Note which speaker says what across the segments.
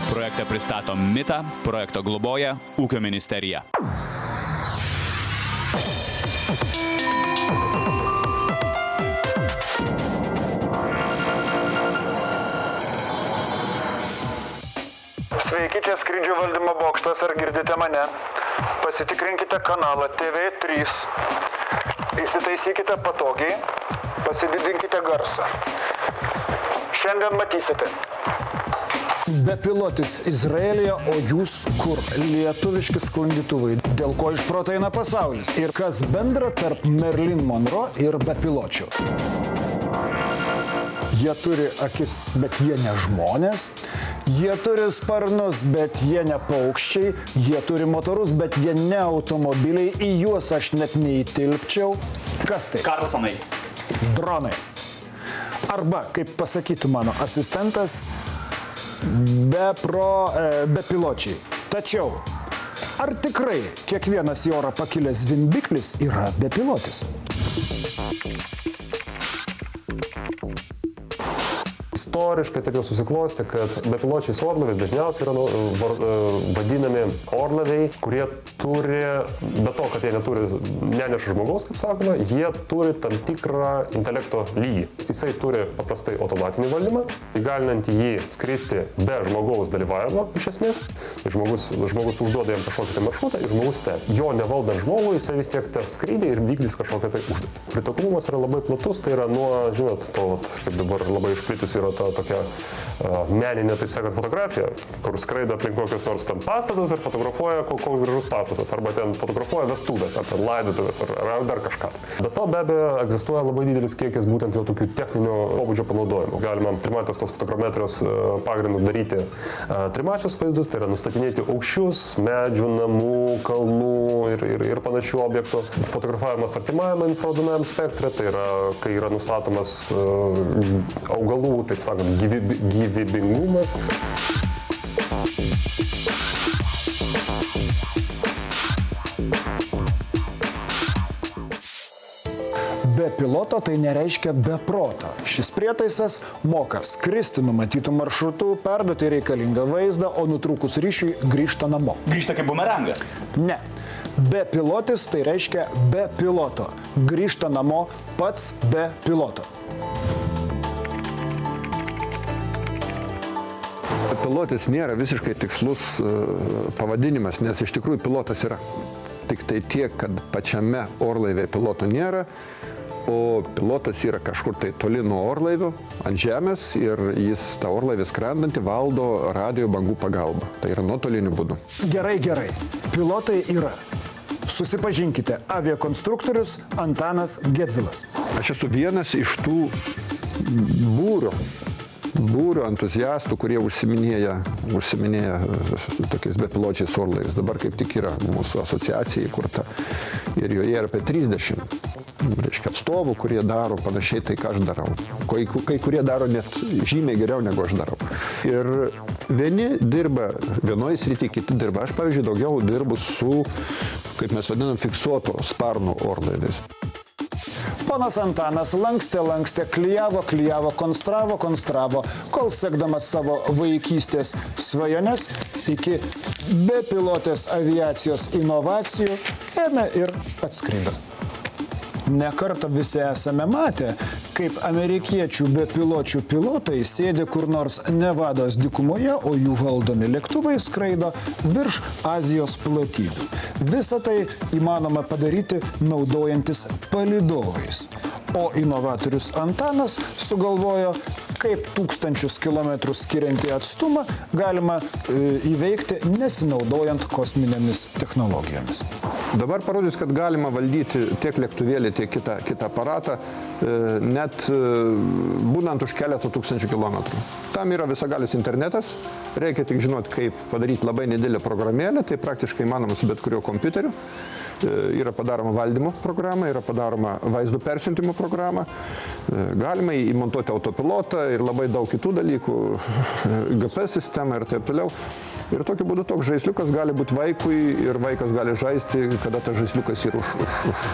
Speaker 1: Projektą pristato MITA, projekto globoja Ūkio ministerija.
Speaker 2: Sveiki, čia skrydžių valdymo bokštas, ar girdite mane? Pasitikrinkite kanalą TV3. Įsitaisykite patogiai, pasididinkite garsą. Šiandien matysite.
Speaker 3: Bepilotis Izraelyje, o jūs kur? Lietuviški sklandytuvai. Dėl ko iš proto eina pasaulis? Ir kas bendra tarp Marilyn Monroe ir bepiločių? Jie turi akis, bet jie ne žmonės. Jie turi sparnus, bet jie ne paukščiai. Jie turi motorus, bet jie ne automobiliai. Į juos aš net neįtilpčiau. Kas tai?
Speaker 1: Karlsonai.
Speaker 3: Dronai. Arba, kaip pasakytų mano asistentas, bepiločiai. Tačiau, ar tikrai kiekvienas į orą pakilęs zvimbiklis yra bepilotis?
Speaker 4: Istoriškai taip jau susiklosti, kad bepiločiais orlaiviais dažniausiai yra vadinami orlaiviai, kurie turi, be to, kad jie neneša žmogaus, kaip sakoma, jie turi tam tikrą intelekto lygį. Jisai turi paprastai automatinį valdymą, įgalinant jį skristi be žmogaus dalyvavimo iš esmės. Žmogus užduoda jam kažkokį tai maršrutą ir žmogus stebi. Jo nevaldant žmogui, jisai vis tiek tęs skrydį ir vykdys kažkokią tai užduotį. Pritaikomumas yra labai platus, tai yra nuo, žinot, to, kaip dabar labai išplitus yra ta tokia meninė, taip sakant, fotografija, kur skraido aplink kokius nors ten pastatus ir fotografuoja koks gražus pastatas, arba ten fotografuoja vestuvės, ar ten laidotuvės, ar dar kažką. Be to, be abejo, egzistuoja labai didelis kiekis būtent jau tokių techninio pobūdžio panaudojimų. Galima trimatės tos fotogrametrijos pagrindų daryti trimačius vaizdus, tai yra nustatinėti aukščius, medžių, namų, kalnų ir panašių objektų. Fotografavimas artimajame infraraudonajame spektre, tai yra, kai yra nustatomas augalų, taip sakant, gyvybingumas.
Speaker 3: Be piloto tai nereiškia be proto. Šis prietaisas moka skristi numatytų maršrutų, perduoti reikalingą vaizdą, o nutrūkus ryšiui grįžta namo.
Speaker 1: Grįžta kaip bumerangas.
Speaker 3: Ne. Be pilotis tai reiškia be piloto. Grįžta namo pats be piloto.
Speaker 5: Pilotis nėra visiškai tikslus pavadinimas, nes iš tikrųjų pilotas yra. Tik tai tiek, kad pačiame orlaivėje piloto nėra, o pilotas yra kažkur tai toli nuo orlaivio, ant žemės, ir jis tą orlaivį skrendantį valdo radio bangų pagalba. Tai yra nuotoliniu būdu.
Speaker 3: Gerai. Pilotai yra. Susipažinkite, aviakonstruktorius Antanas Gedvilas.
Speaker 5: Aš esu vienas iš tų būrio entuziastų, kurie užsiminėja tokiais bepiločiais orlaiviais. Dabar kaip tik yra mūsų asociacija įkurta ir joje yra apie 30 atstovų, kurie daro panašiai tai, ką aš darau. Kai kurie daro net žymiai geriau, negu aš darau. Ir vieni dirba vienoje srityje, kiti dirba. Aš, pavyzdžiui, daugiau dirbu su, kaip mes vadinam, fiksuoto sparno orlaiviais.
Speaker 3: Ponas Antanas lankstė, klijavo, konstravo, kol sekdamas savo vaikystės svajones iki bepilotės aviacijos inovacijų ėmė ir atskrido. Ne kartą visi esame matę, kaip amerikiečių bepiločių pilotai sėdi kur nors Nevados dykumoje, o jų valdomi lėktuvai skraido virš Azijos platybių. Visą tai įmanoma padaryti naudojantis palydovais. O inovatorius Antanas sugalvojo, kaip 1000 kilometrų skiriantį atstumą galima įveikti nesinaudojant kosminėmis technologijomis.
Speaker 5: Dabar parodys, kad galima valdyti tiek lėktuvėlį, tiek kitą aparatą, net būnant už keletų tūkstančių kilometrų. Tam yra visagalis internetas, reikia tik žinoti, kaip padaryti labai nedidelę programėlę, tai praktiškai įmanoma su bet kuriuo kompiuteriu. Yra padaroma valdymo programa, yra padaroma vaizdo persiuntimo programa. Galima įmontuoti autopilotą ir labai daug kitų dalykų, GPS sistemą ir taip toliau. Ir tokiu būdu toks žaisliukas gali būti vaikui ir vaikas gali žaisti, kada tas žaisliukas yra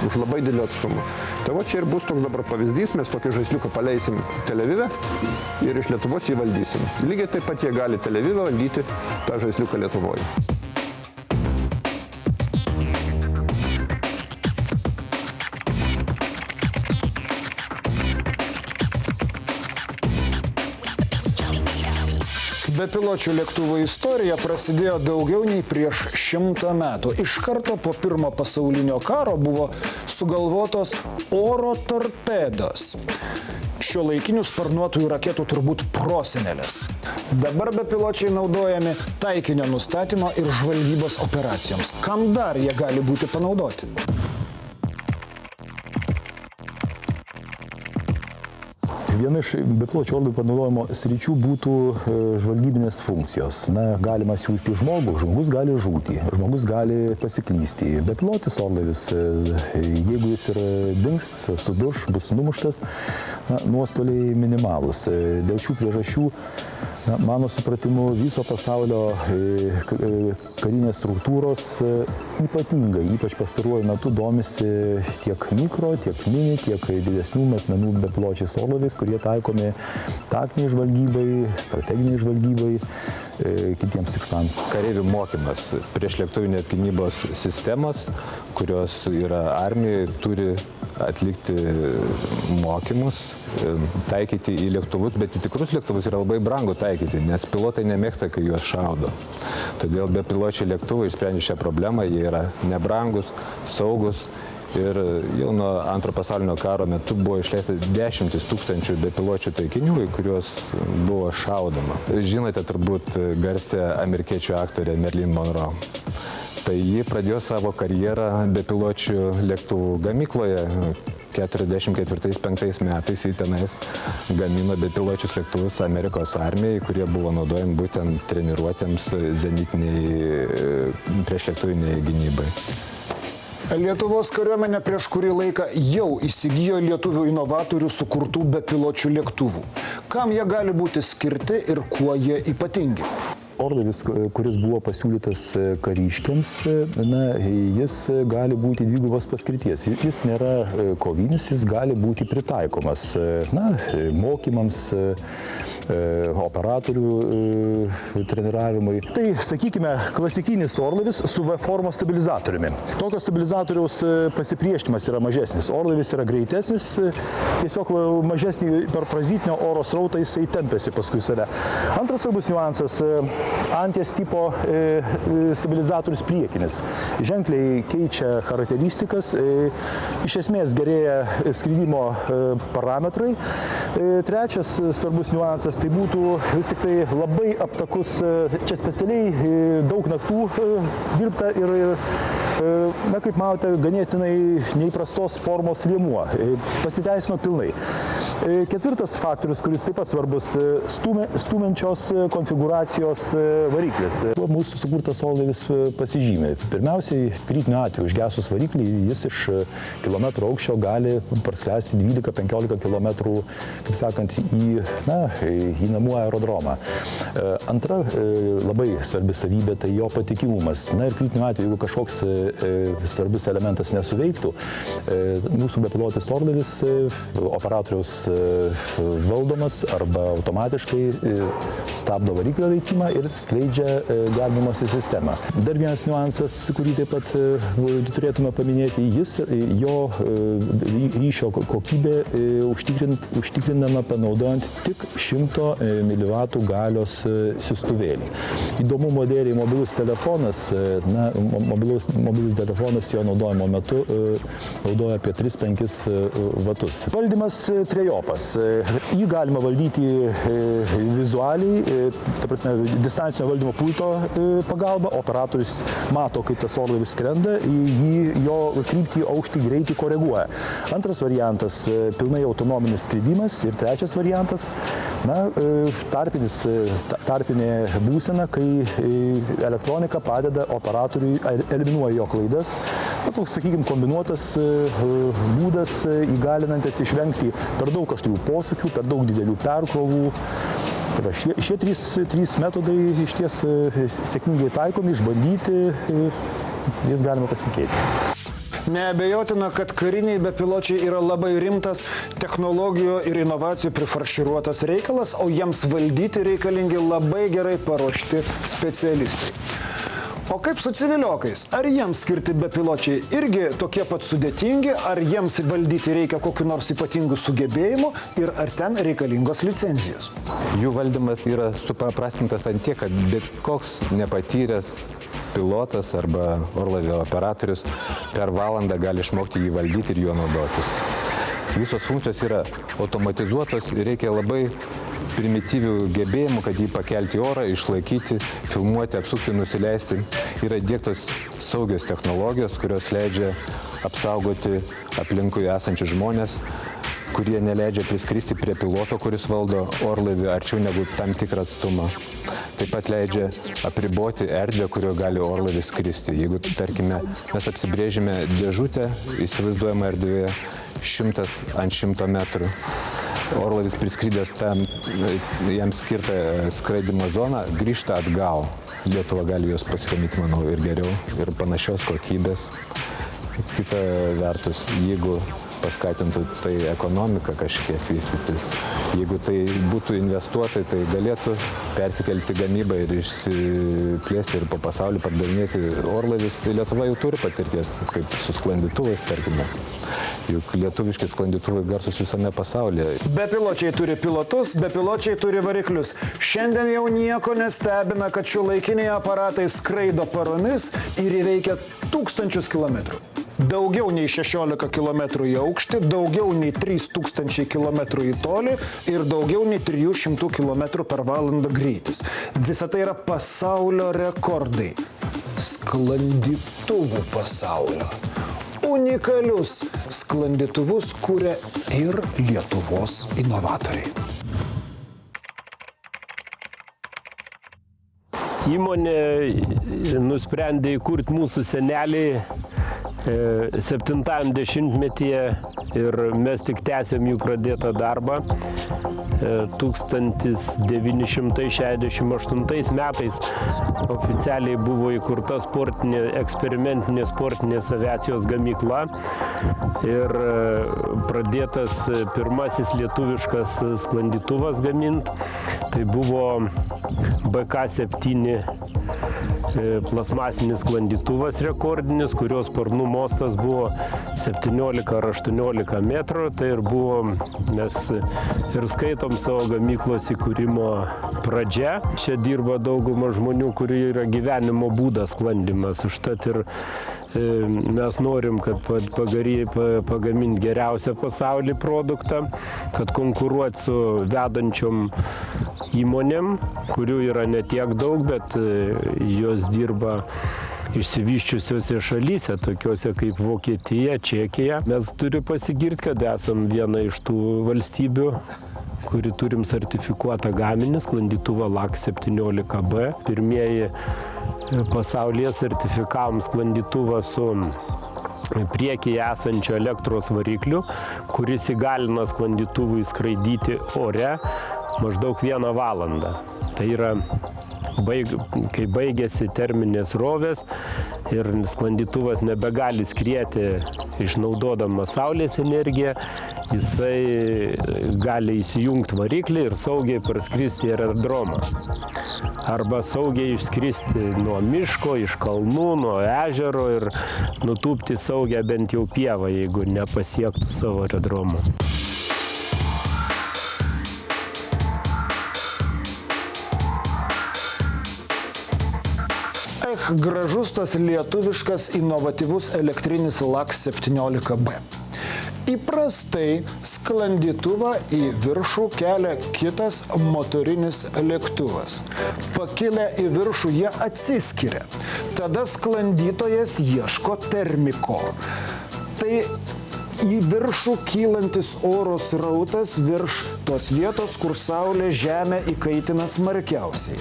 Speaker 5: už labai didelio atstumo. Tai va čia ir bus toks dabar pavyzdys, mes tokį žaisliuką paleisim Tel Avive ir iš Lietuvos jį valdysim. Lygiai taip pat jie gali Tel Avive valdyti tą žaisliuką Lietuvoje.
Speaker 3: Bepiločių lėktuvų istorija prasidėjo daugiau nei prieš 100 metų. Iš karto po Pirmo pasaulinio karo buvo sugalvotos oro torpedos. Šiuolaikinių sparnuotųjų raketų turbūt prosenelės. Dabar bepiločiai naudojami taikinio nustatymo ir žvalgybos operacijoms. Kam dar jie gali būti panaudoti?
Speaker 6: Viena iš bepiločių orlaivių panaudojimo sričių būtų žvalgybinės funkcijos. Galima siųsti žmogų, žmogus gali žūti, žmogus gali pasiklysti. Bepilotis orlaivis, jeigu jis ir dings, suduš, bus numuštas, nuostoliai minimalūs. Dėl šių priežasčių, mano supratimu, viso pasaulio karinės struktūros ypatingai, ypač pastaruoju metu domisi tiek mikro, tiek mini, tiek didesnių metmenų bepiločiais orlaiviais, kurie taikomi taktiniai žvalgybai, strateginiai žvalgybai, kitiems tikslams.
Speaker 7: Kareivių mokymas prieš lėktuvinės gynybos sistemos, kurios yra armijai, turi atlikti mokymus, taikyti į lėktuvus, bet į tikrus lėktuvus yra labai brangu taikyti, nes pilotai nemėgsta, kai juos šaudo. Todėl bepiločiai lėktuvai išsprendžia šią problemą, jie yra nebrangus, saugus. Ir jau nuo Antro pasaulinio karo metu buvo išleista 10 000 bepiločių taikinių, į kuriuos buvo šaudoma. Žinote turbūt garsę amerikiečių aktorę Marilyn Monroe. Tai ji pradėjo savo karjerą bepiločių lėktuvų gamykloje. 44-45 metais jį tenais gamino bepiločius lėktuvus Amerikos armijai, kurie buvo naudojami būtent treniruotėms zenitiniai priešlėktuviniai gynybai.
Speaker 3: Lietuvos kariuomenė prieš kurį laiką jau įsigijo lietuvių inovatorių sukurtų bepiločių lėktuvų. Kam jie gali būti skirti ir kuo jie ypatingi?
Speaker 6: Orlaivis, kuris buvo pasiūlytas kariškiams, jis gali būti dvigubos paskirties. Jis nėra kovinis, jis gali būti pritaikomas mokymams, operatorių treniravimui. Tai, sakykime, klasikinis orlaivis su V formos stabilizatoriumi. Tokio stabilizatoriaus pasipriešinimas yra mažesnis. Orlaivis yra greitesnis, tiesiog mažesnį per parazitinio oro srautą jisai tempiasi paskui save. Antras svarbus niuansas – anties tipo stabilizatorius priekinis. Ženkliai keičia charakteristikas, iš esmės gerėja skridimo parametrai. Trečias svarbus niuansas tai būtų vis tik tai labai aptakus, čia specialiai daug naktų dirbta ir, kaip matote, ganėtinai neįprastos formos rėmuo. Pasiteisino pilnai. Ketvirtas faktorius, kuris taip pat svarbus, stumiančios konfiguracijos variklis. Mūsų sukurtas orlaivis pasižymė. Pirmiausiai, kritiniu atveju užgesus variklį, jis iš kilometro aukščio gali praskleisti 12-15 kilometrų, kaip sakant, į namų aerodromą. Antra labai svarbi savybė tai jo patikimumas. Ir kritiniu atveju, jeigu kažkoks svarbus elementas nesuveiktų, mūsų bepilotis orlaivis operatoriaus valdomas arba automatiškai stabdo variklio veikimą ir skleidžia gelbėjimosi sistemą. Dar vienas niuansas, kurį taip pat turėtume paminėti, jo ryšio kokybė užtikrinama panaudojant tik 100 mW galios siųstuvėlį. Įdomumo dėlei mobilus telefonas, mobilus telefonas jo naudojimo metu naudoja apie 3-5 vatus. Valdymas trejopas. Jį galima valdyti vizualiai, ta prasme, distancinio valdymo pulto pagalba. Operatorius mato, kaip tas orlaivis skrenda, jo kryptį, aukštį, greitį koreguoja. Antras variantas – pilnai autonominis skridimas. Ir trečias variantas – tarpinė būsena, kai elektronika padeda operatoriui eliminuoja jo klaidas. Toks, sakykime, kombinuotas būdas įgalinantis išvengti per daug aštrių posūkių, per daug didelių perkrovų. Tai šie trys metodai iš ties sėkmingai taikomi, išbandyti, jais galima pasitikėti.
Speaker 3: Neabejotina, kad kariniai bepiločiai yra labai rimtas technologijų ir inovacijų prifarširuotas reikalas, o jiems valdyti reikalingi labai gerai paruošti specialistai. O kaip su civiliokais? Ar jiems skirti bepiločiai irgi tokie pat sudėtingi, ar jiems valdyti reikia kokiu nors ypatingų sugebėjimų ir ar ten reikalingos licenzijos?
Speaker 7: Jų valdymas yra supaprastintas ant tiek, kad bet koks nepatyręs pilotas arba orlaivio operatorius per valandą gali išmokti jį valdyti ir juo naudotis. Visos funkcijos yra automatizuotos ir reikia labai primityvių gebėjimų, kad jį pakelti į orą, išlaikyti, filmuoti, apsukti, nusileisti. Yra įdiegtos saugios technologijos, kurios leidžia apsaugoti aplinkui esančius žmonės, kurie neleidžia priskristi prie piloto, kuris valdo orlaivį arčiau negu tam tikrą atstumą. Taip pat leidžia apriboti erdvę, kurioje gali orlaivis skristi. Jeigu, tarkime, mes apsibrėžime dėžutę, įsivaizduojama erdvėje 100 ant 100 metrų. Orlaivis priskridęs jam skirtą skraidimo zoną grįžta atgal. Lietuva gali juos pasigaminti, manau, ir geriau, ir panašios kokybės. Kita vertus, jeigu paskatintų tai ekonomiką kažkiek vystytis, jeigu tai būtų investuota, tai galėtų persikelti gamybą ir išsiplėsti ir po pasaulį pardavinėti orlaivius. Tai Lietuva jau turi patirties, kaip su sklandytuvais, tarkime. Juk lietuviški sklandytuvai garsus visame pasaulyje.
Speaker 3: Bepiločiai turi pilotus, bepiločiai turi variklius. Šiandien jau nieko nestebina, kad šiuolaikiniai aparatai skraido paromis ir įveikia 1000 kilometrų. Daugiau nei 16 km į aukštį, daugiau nei 3000 km į tolį ir daugiau nei 300 km per valandą greitis. Visa tai yra pasaulio rekordai. Sklandytuvų pasaulio. Unikalius sklandytuvus kuria ir Lietuvos inovatoriai.
Speaker 8: Įmonė nusprendė įkurti mūsų seneliai 70-metyje ir mes tik tęsėm jų pradėtą darbą. 1968 metais oficialiai buvo įkurta eksperimentinė sportinės aviacijos gamykla ir pradėtas pirmasis lietuviškas sklandytuvas gaminti. Tai buvo BK-7 plasmasinis sklandytuvas rekordinis, kurio sparnų mostas buvo 17 ar 18 metrų. Tai ir buvo, mes ir skaitom savo gamyklos įkūrimo pradžia. Čia dirba dauguma žmonių, kurių yra gyvenimo būdas sklandymas. Užtat ir mes norim, kad pagaminti geriausią pasaulį produktą, kad konkuruoti su vedančiom įmonėm, kurių yra ne tiek daug, bet jos dirba išsivyščiusiose šalyse, tokiuose kaip Vokietija, Čekija. Mes turime pasigirti, kad esam viena iš tų valstybių, kuri turim sertifikuotą gaminį, sklandytuvą LAK-17B. Pirmieji pasaulyje sertifikavom sklandytuvą su priekyje esančio elektros varikliu, kuris įgalina sklandytuvui skraidyti ore maždaug 1 valandą. Tai yra, kai baigėsi terminės rovės ir sklandytuvas nebegali skrieti išnaudodamas saulės energiją, jisai gali įsijungti variklį ir saugiai parskristi į aerodromą. Arba saugiai išskristi nuo miško, iš kalnų, nuo ežero ir nutūpti saugią bent jau pievą, jeigu nepasiektų savo aerodromo.
Speaker 3: Gražus tas lietuviškas inovatyvus elektrinis LAK-17B. Įprastai sklandytuvą į viršų kelia kitas motorinis lėktuvas. Pakilę į viršų jie atsiskiria. Tada sklandytojas ieško termiko. Tai į viršų kylantis oro srautas virš tos vietos, kur Saulė Žemę įkaitina smarkiausiai.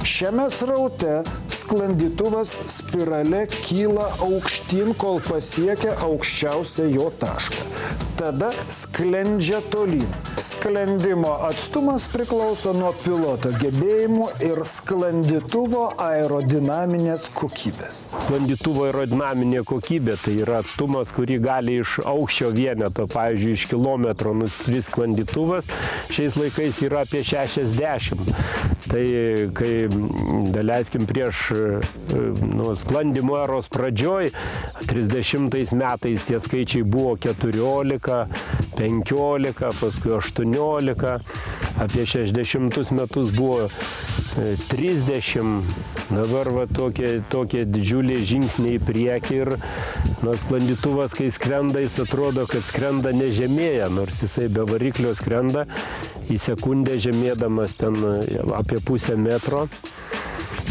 Speaker 3: Šiame sraute sklandytuvas spirale kyla aukštyn, kol pasiekia aukščiausią jo tašką. Tada sklendžia tolyn. Sklendimo atstumas priklauso nuo piloto gebėjimų ir sklandytuvo aerodinaminės kokybės.
Speaker 8: Sklandytuvo aerodinaminė kokybė tai yra atstumas, kurį gali iš aukščio vieneto, pavyzdžiui, iš kilometro nuskris sklandytuvas, šiais laikais yra apie 60. Tai kai, daleiskim, prieš sklandymo eros pradžioj, 30 metais tie skaičiai buvo 14, 15, paskui 18, apie 60 metus buvo 30, dabar va tokie didžiuliai žingsniai į priekį ir sklandytuvas, kai skrenda, jis atrodo, kad skrenda nežemėja, nors jisai be variklio skrenda į sekundę žemėdamas ten apie pusę metro.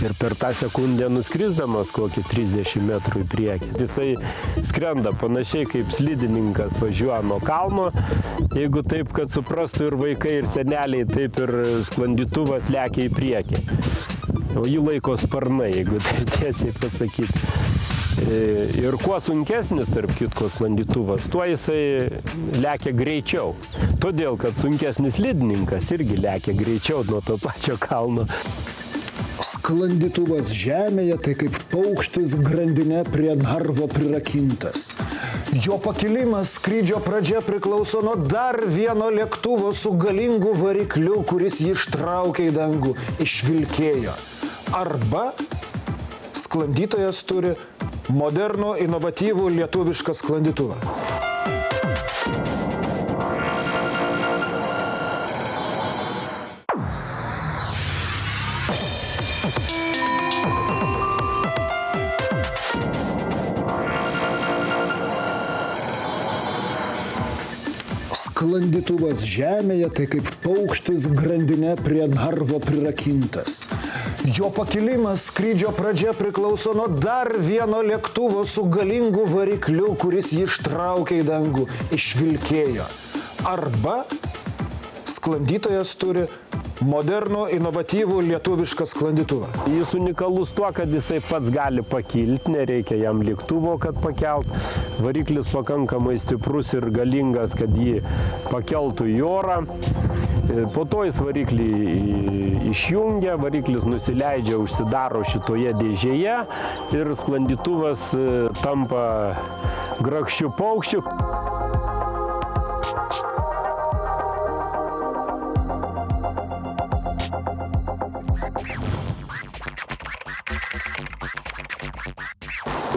Speaker 8: Ir per tą sekundę nuskrisdamas kokį 30 metrų į priekį. Jisai skrenda panašiai kaip slidininkas važiuoja nuo kalno. Jeigu taip, kad suprastų ir vaikai, ir seneliai, taip ir sklandytuvas lekia į priekį. O jį laiko sparnai, jeigu tai tiesiai pasakyti. Ir kuo sunkesnis, tarp kitko, sklandytuvas, tuo jisai lekia greičiau. Todėl, kad sunkesnis slidininkas irgi lekia greičiau nuo to pačio kalno.
Speaker 3: Sklandytuvas Žemėje tai kaip paukštis grandinė prie narvo prirakintas. Jo pakilimas, skrydžio pradžia priklauso nuo dar vieno lėktuvo su galingu varikliu, kuris jį ištraukė į dangų, išvilkėjo. Arba sklandytojas turi modernų, inovatyvų lietuvišką sklandytuvą. Sklandytuvas Žemėje tai kaip paukštis grandinė prie narvo prirakintas. Jo pakilimas, skrydžio pradžia priklauso nuo dar vieno lėktuvo su galingu varikliu, kuris jį ištraukė į dangų, išvilkėjo. Arba sklandytojas turi modernų, inovatyvų lietuvišką sklandytuvą.
Speaker 8: Jis unikalus tuo, kad jisai pats gali pakilti, nereikia jam lėktuvo, kad pakelt. Variklis pakankamai stiprus ir galingas, kad jį pakeltų į orą. Po to jis variklį išjungia, variklis nusileidžia, užsidaro šitoje dėžėje ir sklandytuvas tampa grakščiu paukščiu.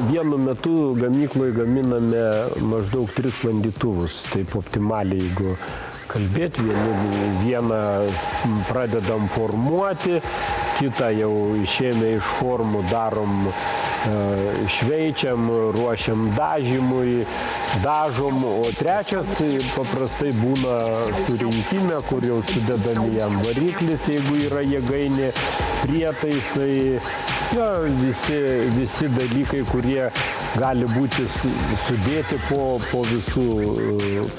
Speaker 8: Vienu metu gamykloje gaminame maždaug 3 sklandytuvus, taip optimaliai, jeigu kalbėti, vieną pradedam formuoti, kitą jau išėmę iš formų darom, šveičiam, ruošiam dažymui, dažom, o trečias paprastai būna surinkime, kur jau sudedami jam variklis, jeigu yra jėgainė, prietaisai, visi dalykai, kurie gali būti sudėti po visų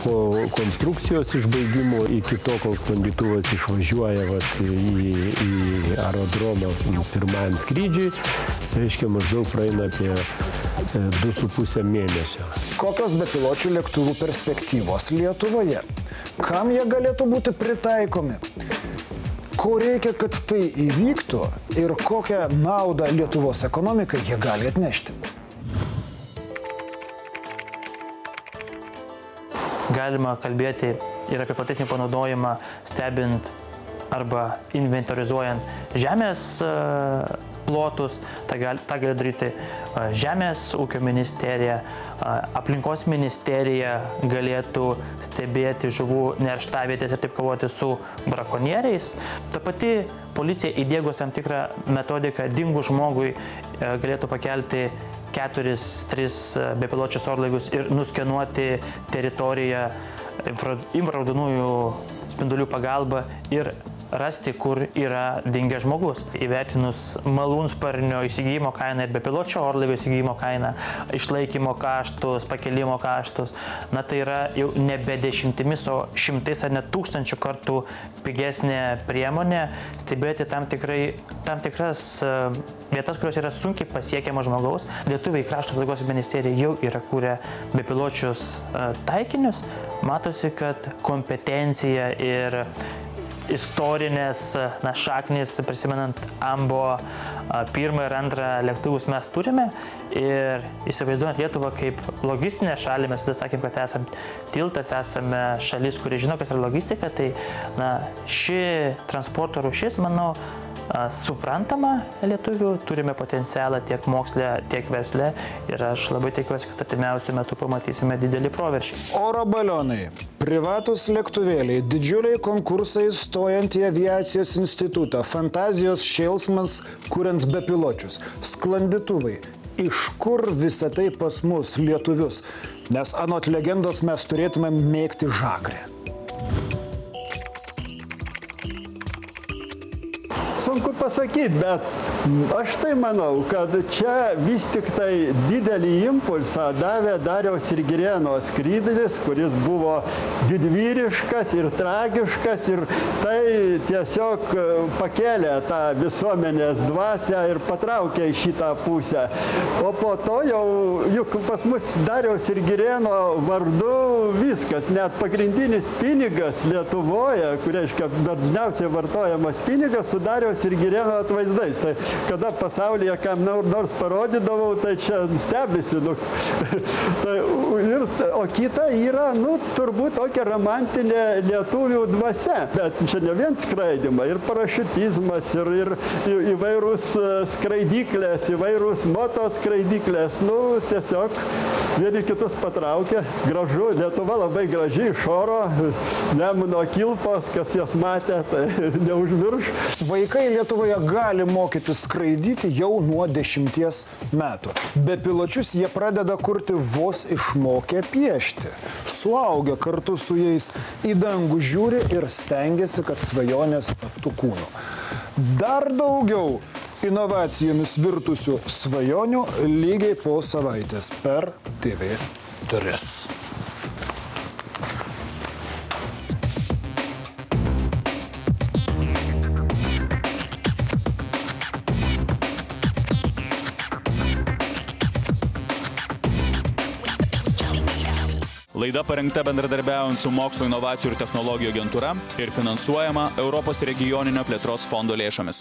Speaker 8: po konstrukcijos išbaigimo iki to, kol sklandytuvas išvažiuoja į aerodromą pirmajam skrydžiui, reiškia maždaug praeina apie 2,5 mėnesio.
Speaker 3: Kokios bepiločių lėktuvų perspektyvos Lietuvoje? Kam jie galėtų būti pritaikomi? Ko reikia, kad tai įvyktų ir kokią naudą Lietuvos ekonomikai jie gali atnešti?
Speaker 9: Galima kalbėti ir apie platesnį panaudojimą stebint arba inventorizuojant žemės plotus, tą gali daryti Žemės ūkio ministerija, aplinkos ministerija galėtų stebėti žuvų nerštavietės ir taip kovoti su brakonieriais. Ta pati policija įdiegus tam tikrą metodiką dingus žmogui galėtų pakelti 4-3 bepiločius orlaivius ir nuskenuoti teritoriją infraraudonųjų spindulių pagalba ir rasti, kur yra dingęs žmogus. Įvertinus malūnsparnio įsigijimo kainą ir bepiločio orlaivio įsigijimo kainą, išlaikymo kaštus, pakelimo kaštus, na tai yra jau nebe dešimtimis, o šimtais ar net tūkstančių kartų pigesnė priemonė stebėti tam tikras vietas, kurios yra sunkiai pasiekiamos žmogaus. Lietuviai Krašto apsaugos ministerija jau yra kūrę bepiločius taikinius. Matosi, kad kompetencija ir istorinės šaknis, prisimenant Ambo pirmą ir antrą lėktuvus mes turime ir įsivaizduojant Lietuvą kaip logistinę šalį, mes tada sakėm, kad esame tiltas, esame šalis, kuri žino, kas yra logistika, tai ši transporto rūšis, manau, suprantama lietuvių, turime potencialą tiek moksle, tiek versle ir aš labai tikiuosi, kad artimiausiu metu pamatysime didelį proveržį.
Speaker 3: Oro balionai, privatus lėktuvėliai, didžiuliai konkursai stojant į aviacijos institutą, fantazijos šėlsmas, kuriant bepiločius, sklandytuvai. Iš kur visą tai pas mus, lietuvius? Nes anot legendos mes turėtume mėgti žagrę.
Speaker 10: Sunku pasakyti, bet aš tai manau, kad čia vis tik tai didelį impulsą davė Dariaus ir Girėno skrydis, kuris buvo didvyriškas ir tragiškas ir tai tiesiog pakėlė tą visuomenės dvasią ir patraukė į šitą pusę. O po to jau, juk pas mus Dariaus ir Girėno vardu viskas, net pagrindinis pinigas Lietuvoje, kur reiškia dažniausiai vartojamas pinigas, su Dariaus ir Girėno atvaizdais. Tai kada pasaulyje kam nors parodydavau, tai čia stebisi. O kita yra, turbūt tokia romantinė lietuvių dvasia. Bet čia ne vien skraidimą, ir parašiutizmas, ir įvairūs skraidyklės, įvairūs motoskraidyklės. Tiesiog vieni kitus patraukia. Gražu, Lietuva labai graži iš oro, Nemuno kilpos, kas jas matė, tai neužmirš.
Speaker 3: Vaikai Lietuvoje gali mokytis skraidyti jau nuo 10 metų. Bepiločius jie pradeda kurti vos išmokę piešti. Suaugę kartu su jais į dangų žiūri ir stengiasi, kad svajonės taptų kūnu. Dar daugiau inovacijomis virtusių svajonių lygiai po savaitės per TV3.
Speaker 1: Laida parengta bendradarbiaujant su Mokslo inovacijų ir technologijų agentūra ir finansuojama Europos regioninio plėtros fondo lėšomis.